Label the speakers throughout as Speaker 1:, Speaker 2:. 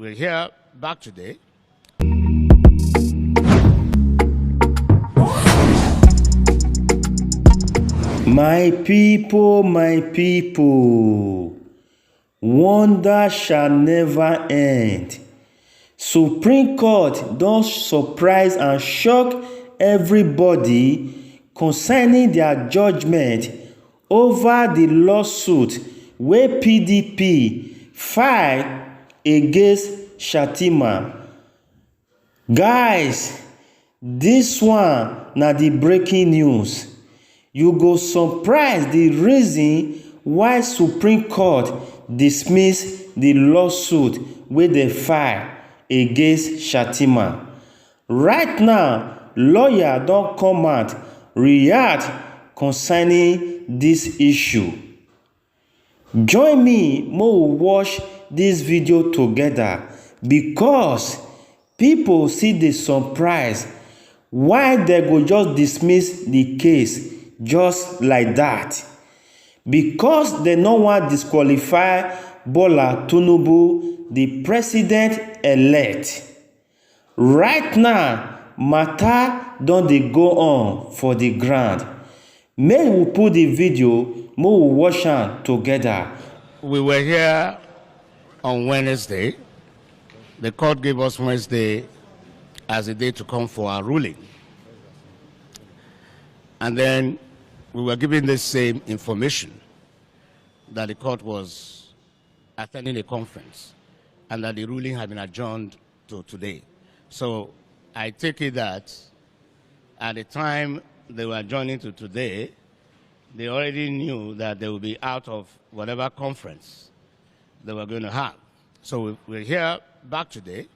Speaker 1: we're here back today.
Speaker 2: My people, wonder shall never end. Supreme Court don surprise and shock everybody concerning their judgment over the lawsuit wey PDP file against Shettima. Guys, this one na the breaking news. You go surprise the reason why Supreme Court dismiss the lawsuit wey dey file against Shettima. Right now, lawyer don come out react concerning this issue. Join me make we watch this video together because people still dey surprise why they go just dismiss the case just like that, because they no wan disqualify Bola Tinubu, the president-elect. Right now, matter don dey go on for the ground. Make we put the video, make we watch am together.
Speaker 1: We were here on Wednesday. The court gave us Wednesday as a day to come for our ruling. And then we were given the same information that the court was attending a conference and that the ruling had been adjourned to today. So I take it that at the time they were adjourning to today, they already knew that they would be out of whatever conference they were going to have. So we're here back today,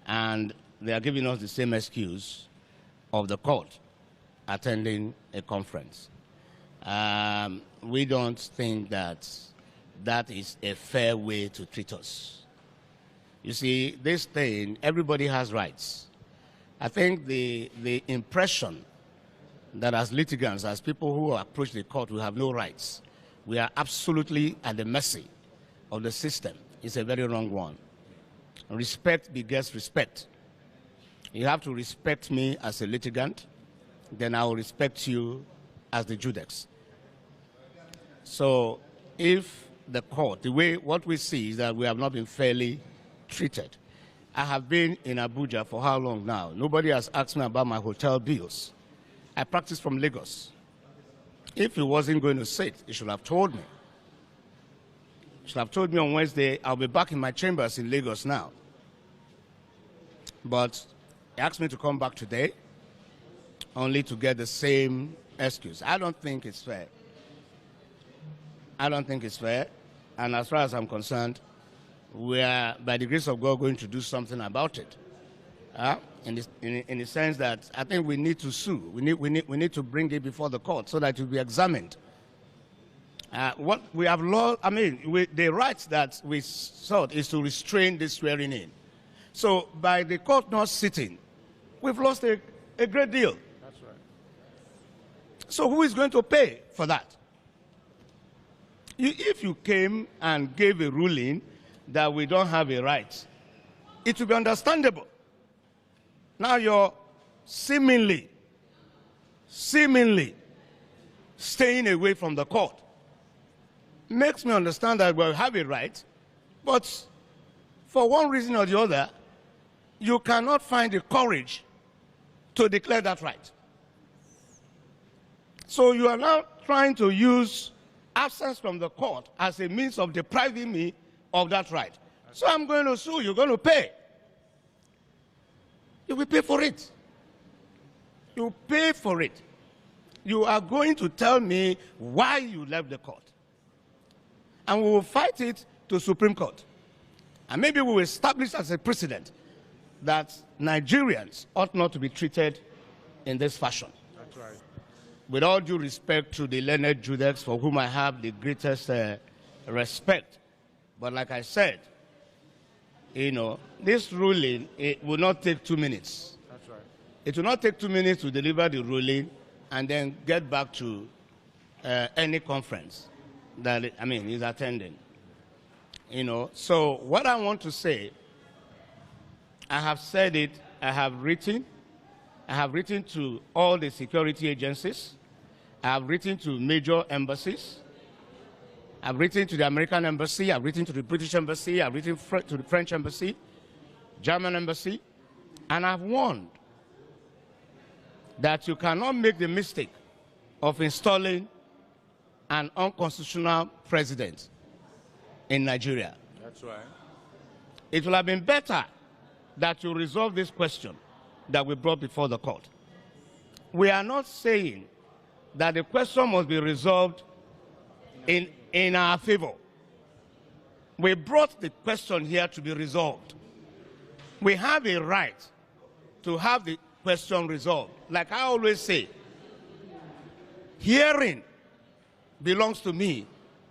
Speaker 1: and they are giving us the same excuse of the court attending a conference. We don't think that that is a fair way to treat us. You see, this thing, everybody has rights. I think the impression that as litigants, as people who approach the court, we have no rights. We are absolutely at the mercy of the system. It's a very wrong one. Respect begets respect. You have to respect me as a litigant, then I will respect you as the judex. So if the court, what we see is that we have not been fairly treated. I have been in Abuja for how long now? Nobody has asked me about my hotel bills. I practice from Lagos. If he wasn't going to sit, he should have told me. He should have told me on Wednesday, I'll be back in my chambers in Lagos now. But he asked me to come back today, only to get the same excuse. I don't think it's fair. I don't think it's fair. And as far as I'm concerned, we are, by the grace of God, going to do something about it. In the sense that I think we need to sue. We need to bring it before the court so that it will be examined. What we have lost, the rights that we sought is to restrain this swearing in. So by the court not sitting, we've lost a great deal.
Speaker 3: That's right.
Speaker 1: So who is going to pay for that? If you came and gave a ruling that we don't have a right, it will be understandable. Now you're seemingly staying away from the court. Makes me understand that we have a right, but for one reason or the other, you cannot find the courage to declare that right. So you are now trying to use absence from the court as a means of depriving me of that right. So I'm going to sue, you're going to pay. You will pay for it. You pay for it. You are going to tell me why you left the court. And we will fight it to Supreme Court. And maybe we will establish as a precedent that Nigerians ought not to be treated in this fashion.
Speaker 3: That's right.
Speaker 1: With all due respect to the learned Judex, for whom I have the greatest respect. But like I said, this ruling, it will not take 2 minutes.
Speaker 3: That's right.
Speaker 1: It will not take 2 minutes to deliver the ruling and then get back to any conference that, he's attending. So what I want to say, I have said it, I have written to all the security agencies, I have written to major embassies, I've written to the American embassy, I've written to the British embassy, I've written to the French embassy, German embassy, and I've warned that you cannot make the mistake of installing an unconstitutional president in Nigeria.
Speaker 3: That's right.
Speaker 1: It will have been better that you resolve this question that we brought before the court. We are not saying that the question must be resolved in our favor. We brought the question here to be resolved. We have a right to have the question resolved. Like I always say, hearing belongs to me,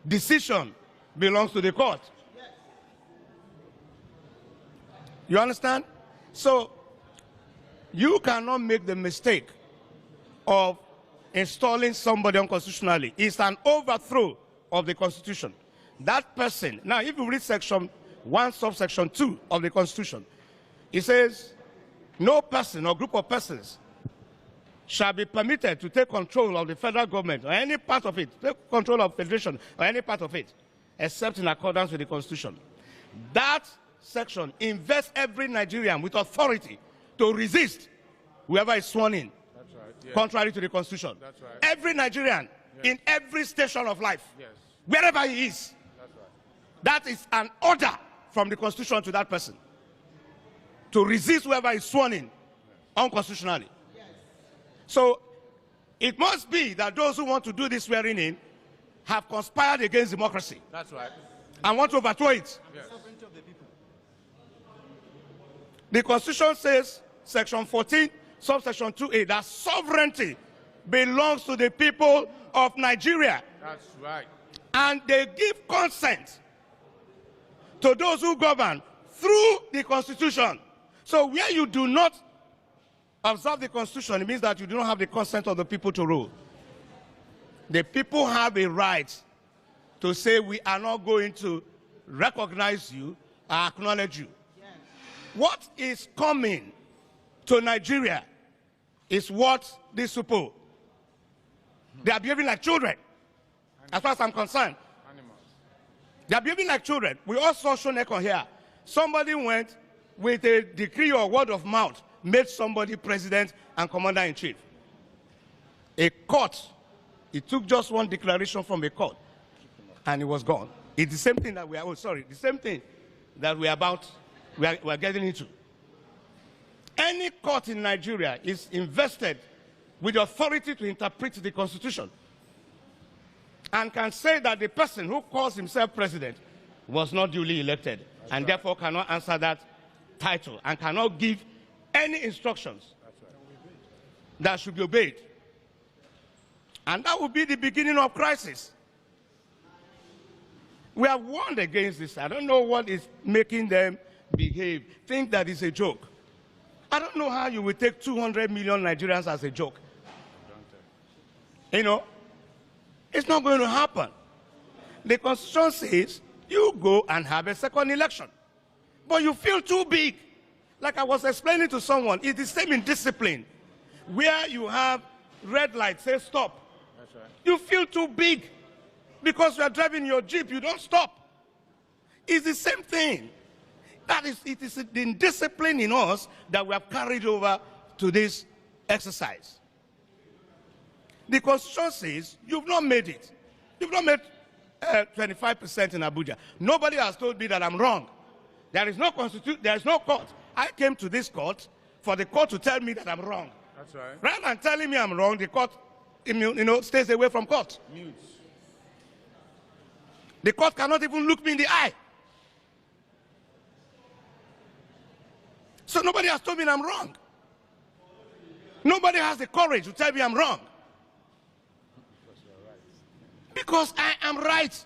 Speaker 1: decision belongs to the court. You understand? So you cannot make the mistake of installing somebody unconstitutionally. It's an overthrow of the Constitution. That person, now if you read section 1, subsection 2 of the Constitution, it says, no person or group of persons shall be permitted to take control of the federal government or any part of it, take control of federation or any part of it, except in accordance with the Constitution. That section invests every Nigerian with authority to resist whoever is sworn in,
Speaker 3: That's right. Yes.
Speaker 1: contrary to the Constitution.
Speaker 3: That's right.
Speaker 1: Every Nigerian,
Speaker 3: Yes.
Speaker 1: in every station of life,
Speaker 3: Yes.
Speaker 1: wherever he is,
Speaker 3: That's right.
Speaker 1: that is an order from the Constitution to that person to resist whoever is sworn in unconstitutionally. So it must be that those who want to do this swearing in have conspired against democracy
Speaker 3: That's right.
Speaker 1: and want to overthrow it.
Speaker 3: Yes.
Speaker 1: The Constitution says, section 14, subsection 2A, that sovereignty belongs to the people of Nigeria.
Speaker 3: That's right.
Speaker 1: And they give consent to those who govern through the Constitution. So where you do not observe the Constitution, it means that you do not have the consent of the people to rule. The people have a right to say, we are not going to recognize you or acknowledge you. What is coming to Nigeria is what these people, they are behaving like children, as far as I'm concerned.
Speaker 3: Animals.
Speaker 1: They are behaving like children. We all saw Shonek on here. Somebody went with a decree or word of mouth, made somebody president and commander-in-chief. A court, it took just one declaration from a court, and it was gone. It's the same thing that we are, the same thing that we are getting into. Any court in Nigeria is invested with the authority to interpret the Constitution and can say that the person who calls himself president was not duly elected and therefore cannot answer that title and cannot give any instructions that should be obeyed. And that would be the beginning of crisis. We have warned against this. I don't know what is making them behave, think that it's a joke. I don't know how you will take 200 million Nigerians as a joke. You know, it's not going to happen. The Constitution says you go and have a second election, but you feel too big. Like I was explaining to someone, it's the same in discipline. Where you have red light, say stop.
Speaker 3: That's right.
Speaker 1: You feel too big because you are driving your Jeep, you don't stop. It's the same thing. It is the discipline in us that we have carried over to this exercise. The Constitution says you've not made it. You've not made 25% in Abuja. Nobody has told me that I'm wrong. There is no constitution. There is no court. I came to this court for the court to tell me that I'm wrong.
Speaker 3: That's right.
Speaker 1: Rather than telling me I'm wrong, the court, stays away from court.
Speaker 3: Mutes.
Speaker 1: The court cannot even look me in the eye. So nobody has told me I'm wrong. Nobody has the courage to tell me I'm wrong. Because I am right.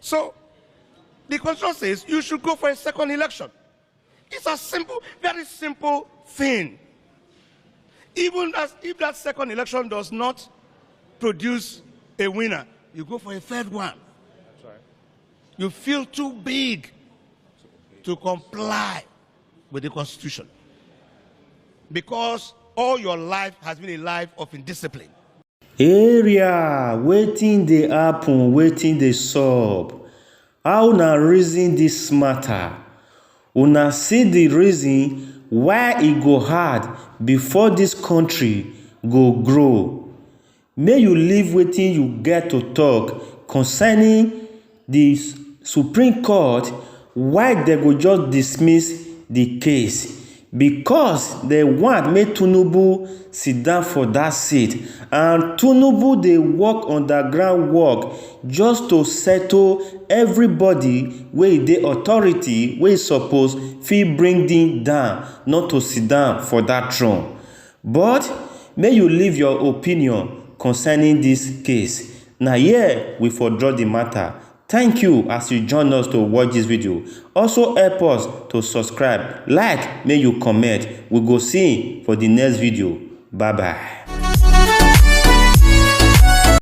Speaker 1: So the Constitution says you should go for a second election. It's a simple, very simple thing. Even if that second election does not produce a winner, you go for a third one.
Speaker 3: That's right.
Speaker 1: you feel too big to comply with the Constitution, because all your life has been a life of indiscipline.
Speaker 2: Area wetin dey happen, wetin dey sup? How una reason this matter? Una see the reason why e go hard before this country go grow. May you leave wetin you get to talk concerning the Supreme Court, why they go just dismiss the case. Because they want make Tinubu sit down for that seat, and Tinubu dey work underground work just to settle everybody wey dey authority wey suppose fit bring them down, not to sit down for that throne. But may you leave your opinion concerning this case. Na here we for draw the matter. Thank you as you join us to watch this video. Also help us to subscribe, like, make you comment. We go see you for the next video. Bye bye.